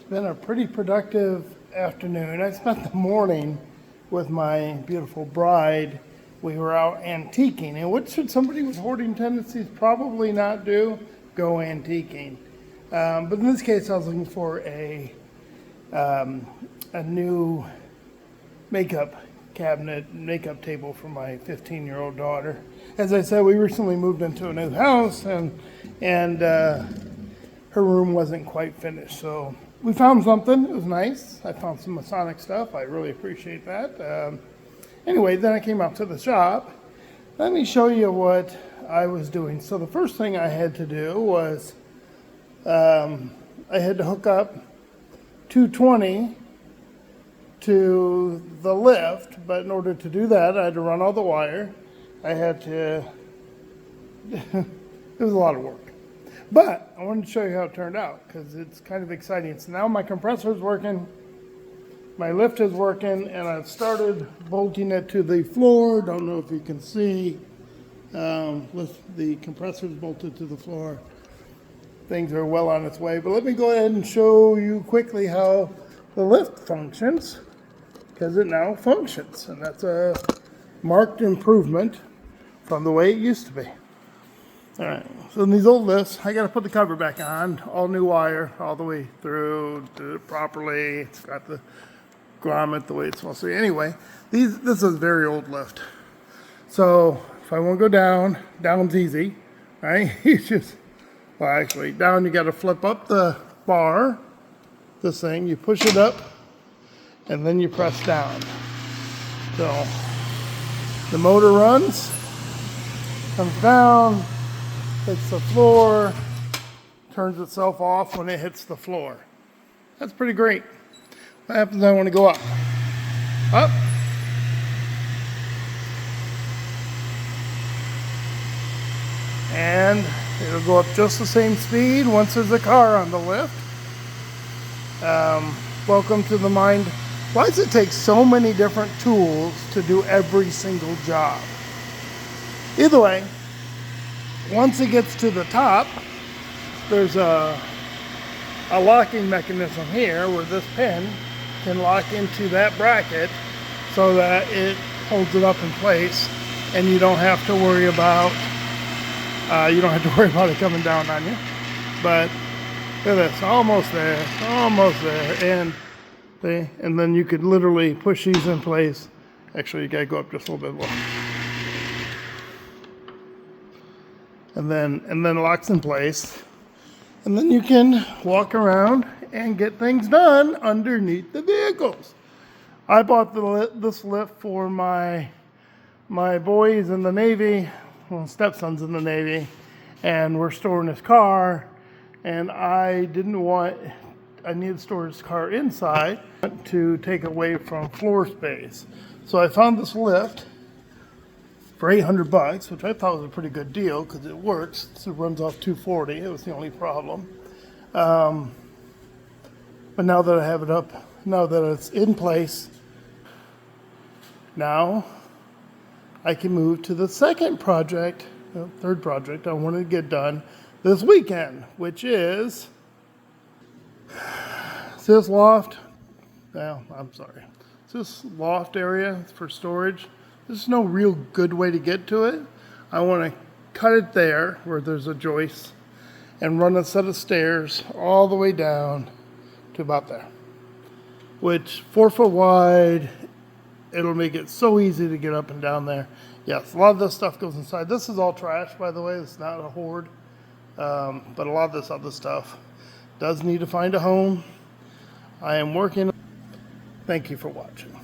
Been a pretty productive afternoon. I spent the morning with my beautiful bride. We were out antiquing. And what should somebody with hoarding tendencies probably not do? Go antiquing. But in this case, I was looking for a new makeup cabinet, makeup table for my 15-year-old daughter. As I said, we recently moved into a new house, and her room wasn't quite finished. So we found something. It was nice. I found some Masonic stuff. I really appreciate that. Anyway, then I came out to the shop. Let me show you what I was doing. So the first thing I had to do was I had to hook up 220 to the lift, but in order to do that, I had to run all the wire. I had to, it was a lot of work. But I wanted to show you how it turned out because it's kind of exciting. So now my compressor is working, my lift is working, and I've started bolting it to the floor. Don't know if you can see, with the compressor is bolted to the floor. Things are well on its way, but let me go ahead and show you quickly how the lift functions, because it now functions, and that's a marked improvement from the way it used to be. All right, so in these old lifts, I got to put the cover back on, all new wire, all the way through, did it properly. It's got the grommet the way it's supposed to be. Anyway, this is a very old lift. So if I want to go down, down's easy, right? You just, well, actually, down you got to flip up the bar, this thing, you push it up, and then you press down. So the motor runs, comes down, hits the floor, turns itself off when it hits the floor. That's pretty great. What happens when I want to go up? Up. And it'll go up just the same speed once there's a car on the lift. Welcome to the mind. Why does it take so many different tools to do every single job? Either way, once it gets to the top, there's a locking mechanism here where this pin can lock into that bracket so that it holds it up in place, and you don't have to worry about it coming down on you. But look at this, almost there, and then you could literally push these in place. Actually, you gotta go up just a little bit more. And then it locks in place. And then you can walk around and get things done underneath the vehicles. I bought this lift for my boys in the Navy, well, stepson's in the Navy, and we're storing his car, and I needed to store his car inside to take away from floor space. So I found this lift for $800, which I thought was a pretty good deal because it works. So it runs off 240. It was the only problem. But now that I have it up, now that it's in place, now I can move to the third project I want to get done this weekend, which is this loft. Well, I'm sorry. This loft area for storage. There's no real good way to get to it. I want to cut it there where there's a joist and run a set of stairs all the way down to about there, which 4 foot wide. It'll make it so easy to get up and down there. Yes, a lot of this stuff goes inside. This is all trash, by the way. It's not a hoard. But a lot of this other stuff does need to find a home. I am working. Thank you for watching.